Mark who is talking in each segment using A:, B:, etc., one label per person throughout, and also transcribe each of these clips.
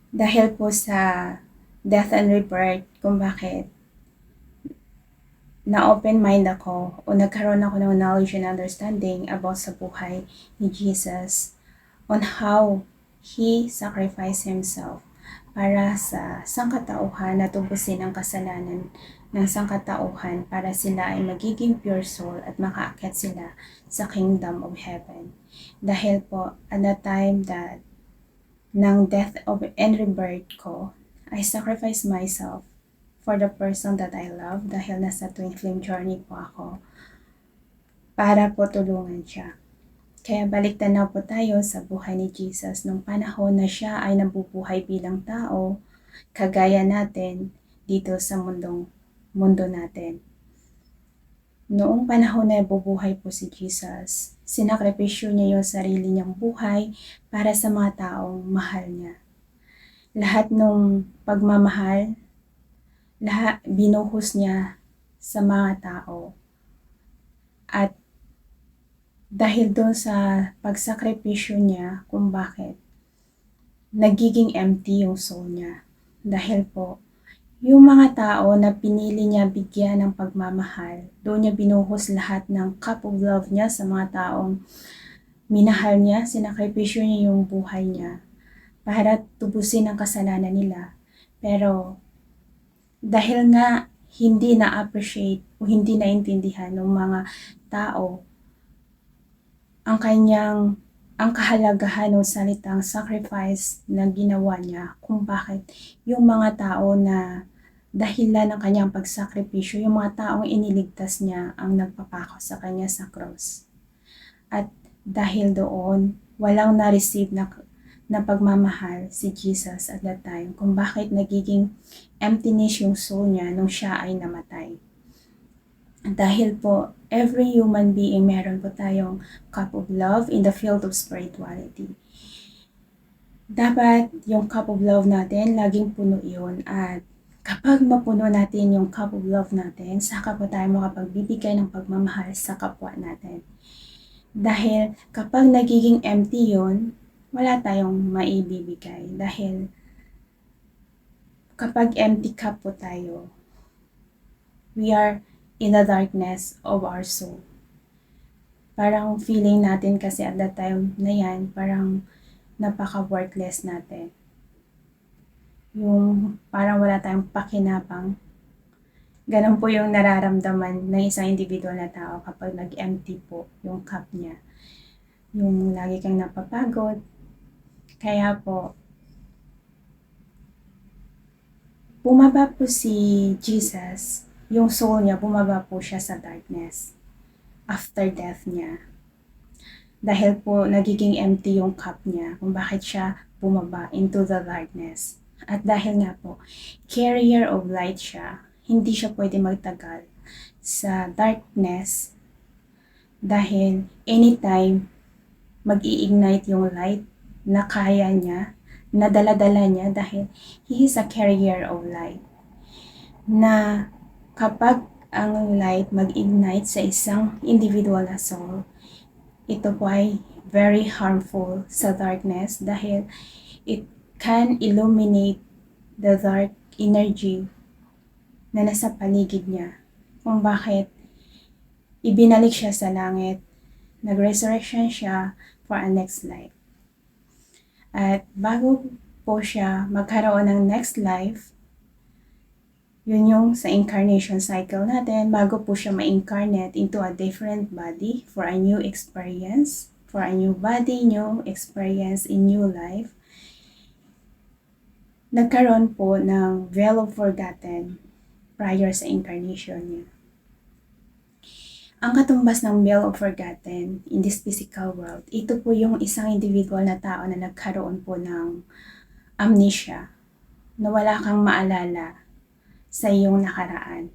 A: Dahil po sa death and rebirth, kung bakit na-open mind ako o nagkaroon ako ng knowledge and understanding about sa buhay ni Jesus on how He sacrificed Himself para sa sangkatauhan na tubusin ang kasalanan ng sangkatauhan para sila ay magiging pure soul at makaakyat sila sa kingdom of heaven. Dahil po, at the time that ng death of and rebirth ko, I sacrificed myself for the person that I love dahil nasa twin flame journey po ako para po tulungan siya. Kaya balik tanaw po tayo sa buhay ni Jesus nung panahon na siya ay nabubuhay bilang tao, kagaya natin dito sa mundo natin. Noong panahon na bubuhay po si Jesus, sinakripisyo niya yung sarili niyang buhay para sa mga taong mahal niya. Lahat ng pagmamahal, lahat binuhos niya sa mga tao. At dahil doon sa pagsakripisyo niya kung bakit nagiging empty yung soul niya. Dahil po, yung mga tao na pinili niya bigyan ng pagmamahal, doon niya binuhos lahat ng cup of love niya sa mga taong minahal niya, sinakripisyo niya yung buhay niya para tubusin ang kasalanan nila. Pero dahil nga hindi na-appreciate o hindi naintindihan ng mga tao ang kahalagahan ng salitang sacrifice na ginawa niya kung bakit yung mga tao na dahilan ng kanyang pagsakripisyo, yung mga taong iniligtas niya ang nagpapako sa kanya sa cross. At dahil doon, walang na-receive na pagmamahal si Jesus at that time kung bakit nagiging emptiness yung soul niya nung siya ay namatay. Dahil po, every human being meron po tayong cup of love in the field of spirituality. Dapat yung cup of love natin, laging puno yun. At kapag mapuno natin yung cup of love natin, saka po tayo makapagbibigay ng pagmamahal sa kapwa natin. Dahil kapag nagiging empty yun, wala tayong maibibigay. Dahil kapag empty cup po tayo, we are in the darkness of our soul. Parang feeling natin kasi at that time na yan, parang napaka-worthless natin. Yung parang wala tayong pakinabang. Ganun po yung nararamdaman ng isang individual na tao kapag nag-empty po yung cup niya. Yung lagi kang napapagod. Kaya po, bumaba po si Jesus, yung soul niya, bumaba po siya sa darkness after death niya. Dahil po nagiging empty yung cup niya kung bakit siya bumaba into the darkness. At dahil nga po, carrier of light siya, hindi siya pwede magtagal sa darkness dahil anytime mag-i-ignite yung light na kaya niya, na dala-dala niya dahil he is a carrier of light. Na kapag ang light mag-ignite sa isang individual na soul, ito po ay very harmful sa darkness dahil it can illuminate the dark energy na nasa paligid niya. Kung bakit ibinalik siya sa langit, nag-resurrection siya for a next life. At bago po siya magkaroon ng next life, yun yung sa incarnation cycle natin, bago po siya ma-incarnate into a different body for a new experience, for a new body, new experience in new life, nagkaroon po ng veil of forgotten prior sa incarnation niya. Ang katumbas ng veil of forgotten in this physical world, ito po yung isang individual na tao na nagkaroon po ng amnesia, na wala kang maalala sa iyong nakaraan.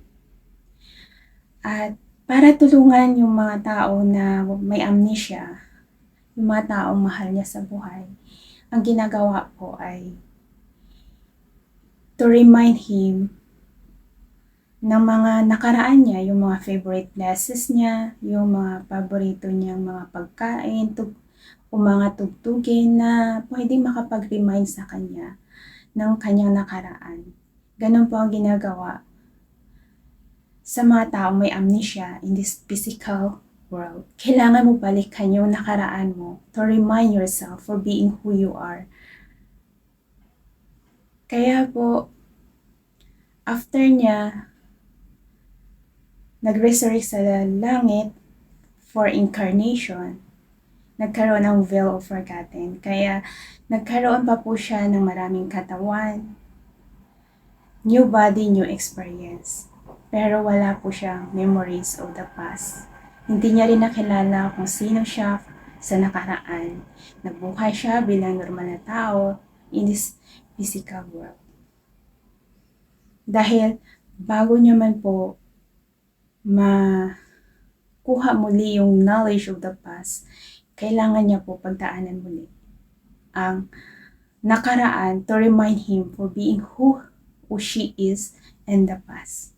A: At para tulungan yung mga tao na may amnesia, yung mga taong mahal niya sa buhay, ang ginagawa po ay to remind him ng mga nakaraan niya, yung mga favorite places niya, yung mga paborito niyang mga pagkain, o mga tugtugin na pwedeng makapag-remind sa kanya ng kanyang nakaraan. Ganun po ang ginagawa sa mga taong may amnesia in this physical world. Kailangan mo balikan yung nakaraan mo to remind yourself for being who you are. Kaya po, after niya nag-resurrect sa langit for incarnation, nagkaroon ng veil of forgotten. Kaya nagkaroon pa po siya ng maraming katawan, new body, new experience. Pero wala po siyang memories of the past. Hindi niya rin nakilala kung sino siya sa nakaraan. Nabuhay siya bilang normal na tao in this physical world. Dahil bago niya man po makuha muli yung knowledge of the past, kailangan niya po pagdaanan muli ang nakaraan to remind him for being who she is in the past.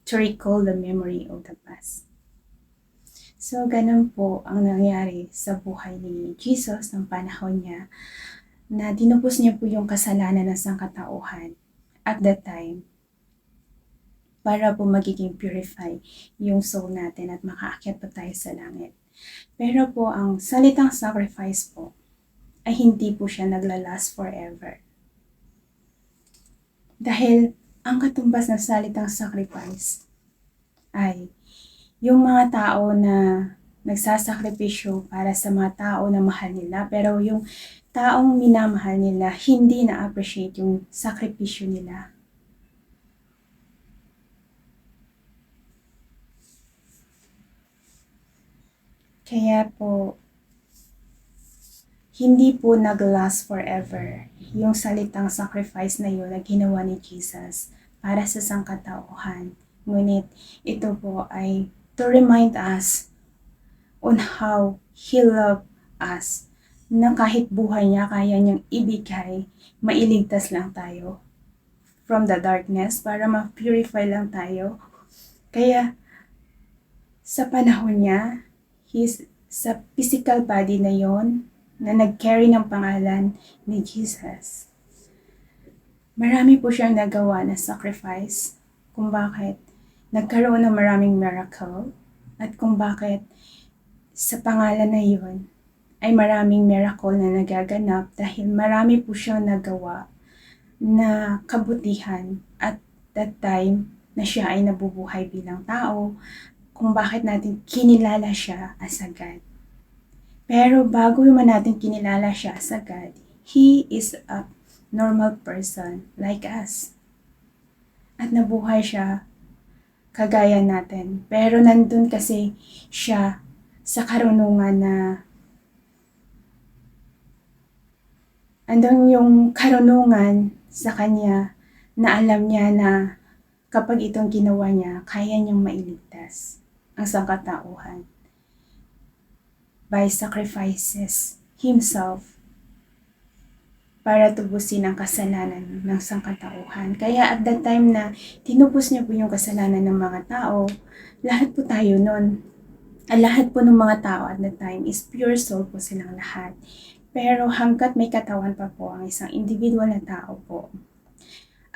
A: To recall the memory of the past. So, ganun po ang nangyari sa buhay ni Jesus ng panahon niya na dinubos niya po yung kasalanan ng sangkatauhan at that time para po magiging purify yung soul natin at makaakyat pa tayo sa langit. Pero po, ang salitang sacrifice po ay hindi po siya naglalast forever. Dahil ang katumbas ng salitang sacrifice ay yung mga tao na nagsasakripisyo para sa mga tao na mahal nila, pero yung taong minamahal nila hindi na-appreciate yung sakripisyo nila. Kaya po, hindi po nag-last forever yung salitang sacrifice na yun na ginawa ni Jesus para sa sangkatauhan. Ngunit ito po ay to remind us on how He loved us, na kahit buhay niya kaya niyang ibigay, mailigtas lang tayo from the darkness para ma-purify lang tayo. Kaya sa panahon niya, sa physical body na yon na nag-carry ng pangalan ni Jesus, marami po siyang nagawa na sacrifice kung bakit nagkaroon ng maraming miracle at kung bakit sa pangalan na yun ay maraming miracle na nagaganap dahil marami po siyang nagawa na kabutihan at that time na siya ay nabubuhay bilang tao, kung bakit natin kinilala siya as a God. Pero bago man natin kinilala siya as a God, He is a normal person like us. At nabuhay siya kagaya natin. Pero nandun kasi siya sa karunungan na andun yung karunungan sa kanya na alam niya na kapag itong ginawa niya, kaya niyang mailigtas ang sangkatauhan by sacrifices himself para tubusin ang kasalanan ng sangkatauhan. Kaya at that time na tinubos niya po yung kasalanan ng mga tao, lahat po tayo nun, lahat po ng mga tao at that time is pure soul po silang lahat. Pero hanggat may katawan pa po ang isang individual na tao po.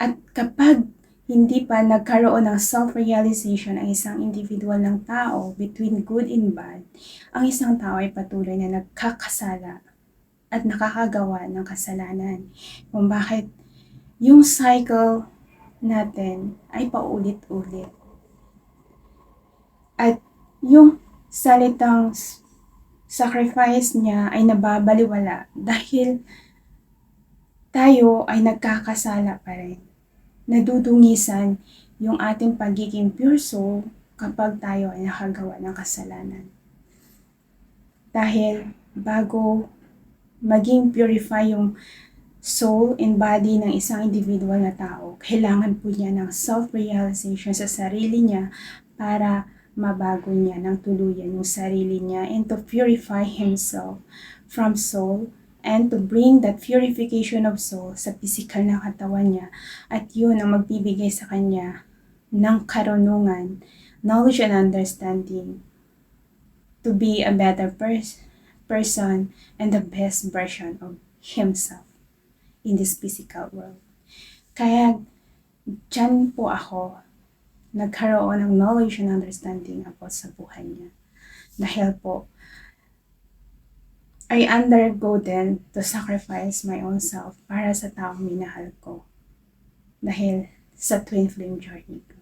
A: At kapag hindi pa nagkaroon ng self-realization ang isang individual ng tao between good and bad, ang isang tao ay patuloy na nagkakasala at nakakagawa ng kasalanan. Kung bakit yung cycle natin ay paulit-ulit. At yung salitang sacrifice niya ay nababaliwala dahil tayo ay nagkakasala pa rin. Nadudungisan yung ating pagiging pure soul kapag tayo ay nakagawa ng kasalanan. Dahil bago maging purify yung soul and body ng isang individual na tao, kailangan po niya ng self-realization sa sarili niya para mabago niya ng tuluyan yung sarili niya and to purify himself from soul and to bring that purification of soul sa physical na katawan niya. At yun ang magbibigay sa kanya ng karunungan, knowledge and understanding to be a better person and the best version of himself. in this physical world. Kaya dyan po ako nagkaroon ng knowledge and understanding about sa buhay niya. Dahil po, I undergo then to sacrifice my own self para sa taong minahal ko. Dahil sa twin flame journey ko.